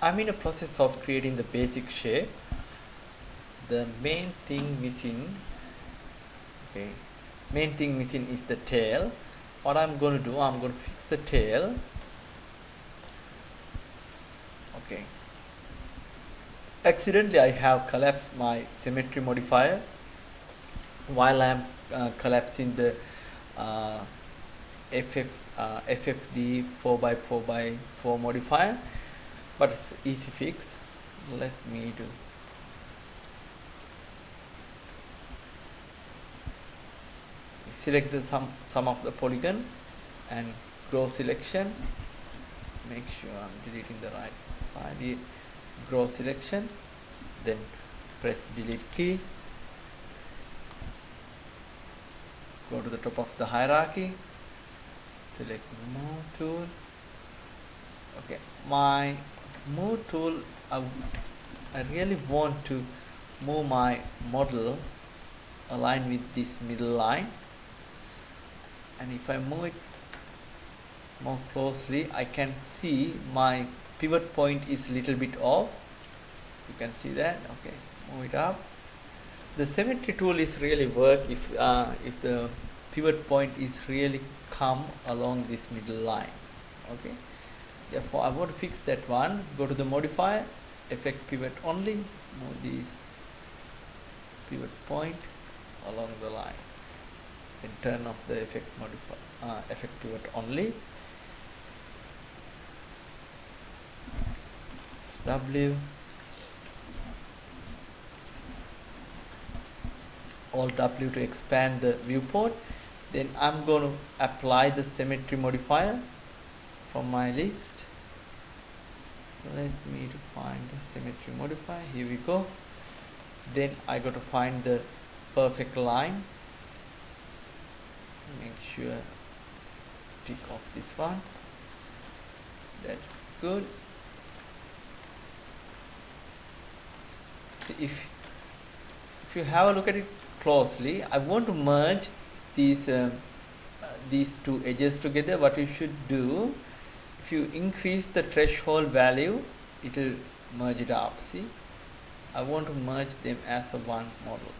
I'm in a process of creating the basic shape. The main thing missing, okay, main thing missing is the tail. What I'm going to do, I'm going to fix the tail. Okay. Accidentally, I have collapsed my symmetry modifier while I'm collapsing the uh, FFD 4x4x4 modifier, but it's easy fix. Let me do. Select the sum of the polygon and grow selection. Make sure I'm deleting the right side. Grow selection, then press delete key. Go to the top of the hierarchy, select move tool. Okay, my move tool, I really want to move my model align with this middle line, and if I move it more closely, I can see my pivot point is a little bit off. You can see that. Okay, move it up. The symmetry tool is really work if the pivot point is really come along this middle line. Okay, therefore I want to fix that one. Go to the modifier, effect pivot only, move this pivot point along the line, then turn off the effect modifier, effect pivot only. W, Alt W to expand the viewport. Then I'm going to apply the symmetry modifier from my list. Let me to find the symmetry modifier. Here we go. Then I got to find the perfect line. Make sure tick off this one. That's good. See, if you have a look at it closely, I want to merge these two edges together. What you should do, if you increase the threshold value, it will merge it up. See, I want to merge them as a one model.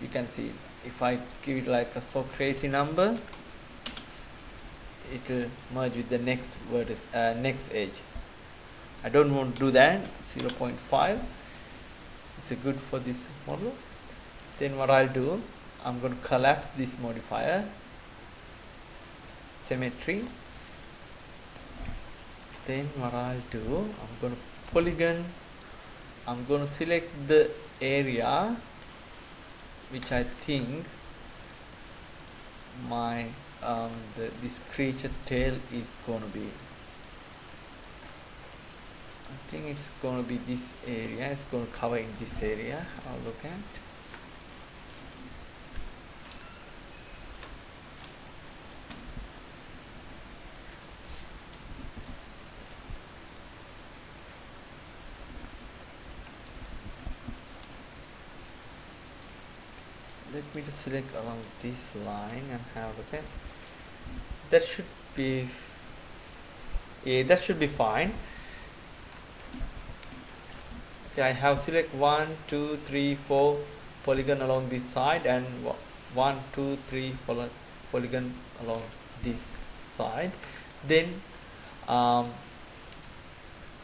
You can see if I give it like a so crazy number, it will merge with the next vertex, next edge. I don't want to do that. 0.5 is good for this model. Then what I'll do, I'm going to collapse this modifier, symmetry. Then what I'll do, I'm going to polygon, I'm going to select the area which I think my this creature tail is going to be. I think it's going to be this area. It's going to cover in this area. I'll look at. Let me just select along this line and have a look at. That should be. Yeah, that should be fine. Okay, I have select 1, 2, 3, 4 polygon along this side and 1, 2, 3 polygon along this side. Then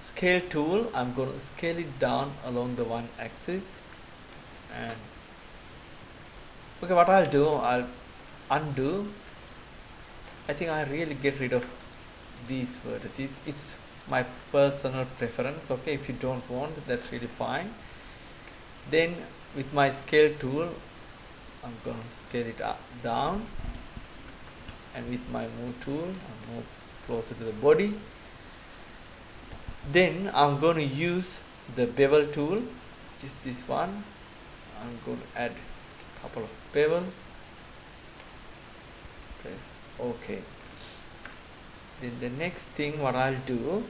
scale tool, I'm going to scale it down along the one axis. And okay, what I'll do, I'll undo. I think I really get rid of these vertices. It's my personal preference. Okay, if you don't want, that's really fine. Then with my scale tool, I'm going to scale it up, down, and with my move tool, I'll move closer to the body. Then I'm going to use the bevel tool, which is this one. I'm going to add a couple of bevel. Press OK. Then the next thing what I'll do,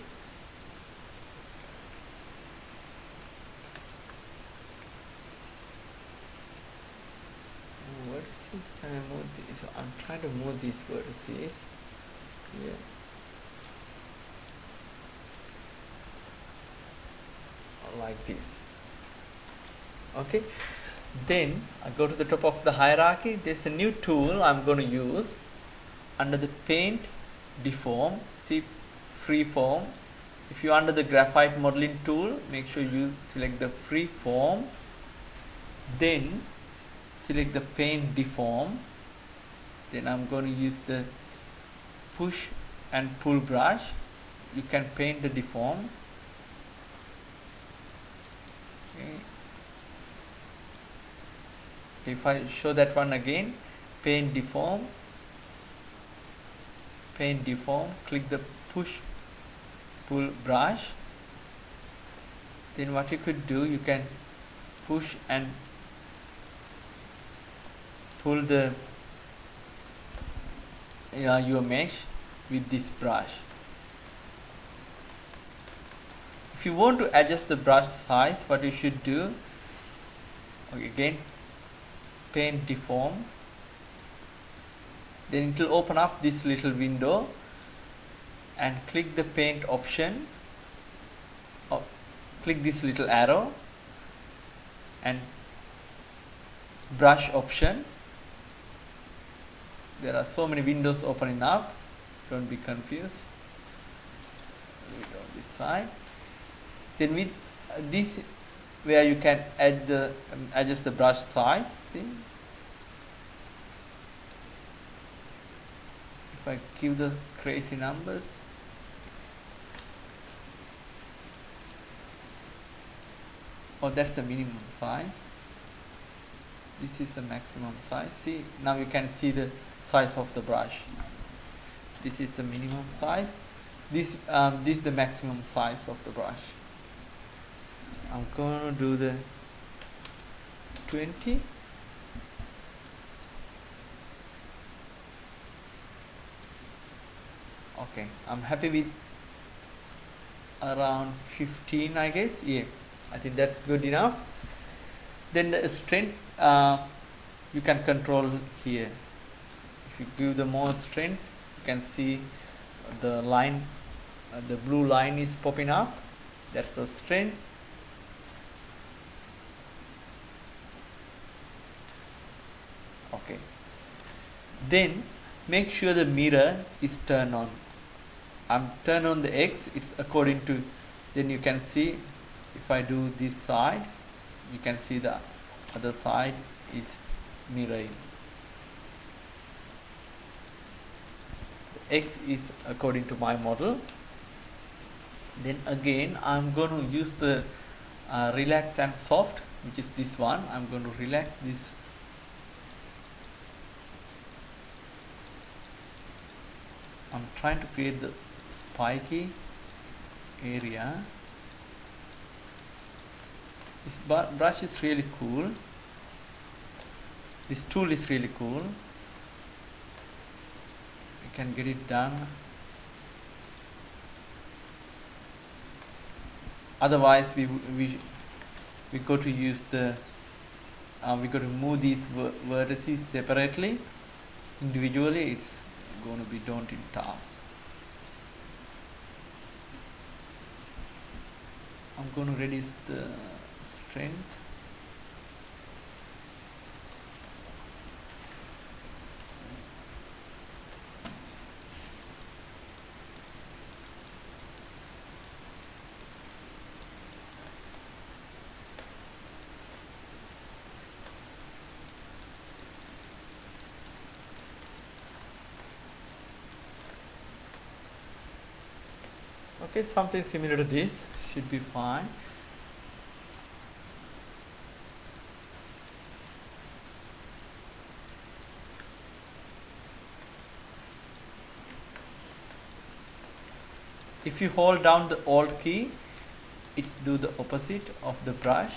vertices, can I move these? So I'm trying to move these vertices here. like this. Okay, then I go to the top of the hierarchy. There's a new tool I'm going to use under the paint deform. See freeform. If you're under the graphite modeling tool, make sure you select the freeform, then select the paint deform. Then I'm going to use the push and pull brush. You can paint the deform. Okay. If I show that one again, paint deform, click the push pull brush. Then what you could do, you can push and pull the your mesh with this brush. If you want to adjust the brush size, what you should do, okay, again paint deform, then it will open up this little window and click the paint option, or click this little arrow and brush option. There are so many windows opening up, don't be confused. Leave it on this side. Then with this, where you can add the adjust the brush size. See, if I give the crazy numbers, oh, that's the minimum size. This is the maximum size. See, now you can see the size of the brush. This is the minimum size. This is the maximum size of the brush. I'm going to do the 20. Okay, I'm happy with around 15, I guess. Yeah, I think that's good enough. Then the strength you can control here. If you give the more strength, you can see the line, the blue line is popping up. That's the strength. Okay, then make sure the mirror is turned on. I'm turn on the X, it's according to, then you can see if I do this side, you can see the other side is mirroring. The X is according to my model. Then again I'm going to use the relax and soft, which is this one. I'm going to relax this. I'm trying to create the spiky area. This brush is really cool. This tool is really cool. So we can get it done. Otherwise, we go to use the we got to move these vertices separately. Individually, it's going to be daunting task. I'm going to reduce the strength. Okay, something similar to this should be fine. If you hold down the Alt key, it's do the opposite of the brush.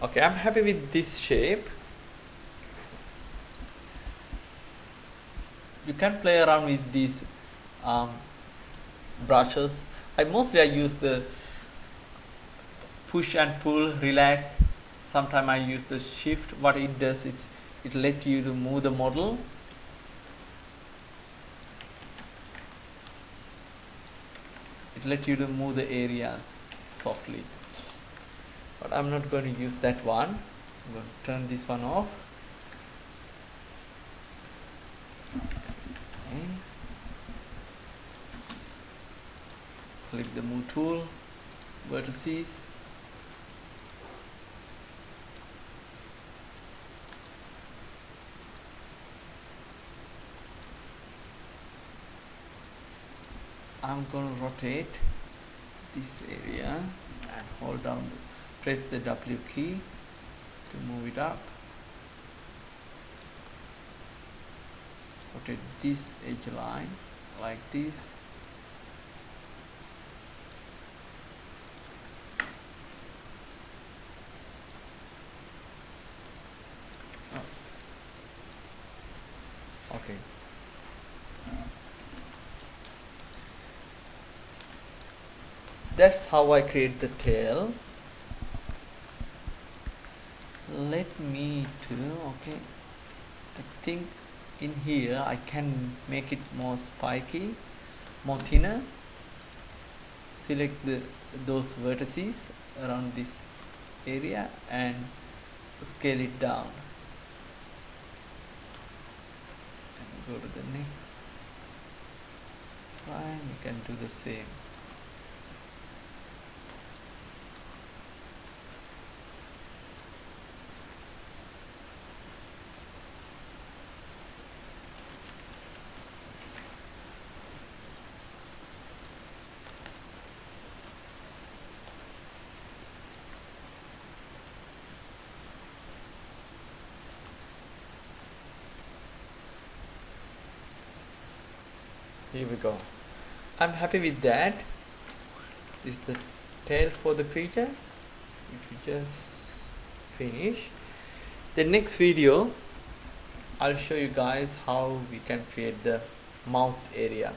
Okay, I'm happy with this shape. You can play around with these brushes. I use the push and pull, relax. Sometimes I use the shift. What it does is it lets you to move the model. it lets you to move the areas softly, but I'm not going to use that one. I'm going to turn this one off. Okay. Click the move tool, vertices, I'm going to rotate this area and hold down, press the W key to move it up. Rotate this edge line like this. Oh. Okay. That's how I create the tail. Let me okay, I think in here I can make it more spiky, more thinner. Select those vertices around this area and scale it down. And go to the next line, you can do the same. Here we go. I'm happy with that. This is the tail for the creature. If you just finish, the next video I'll show you guys how we can create the mouth area.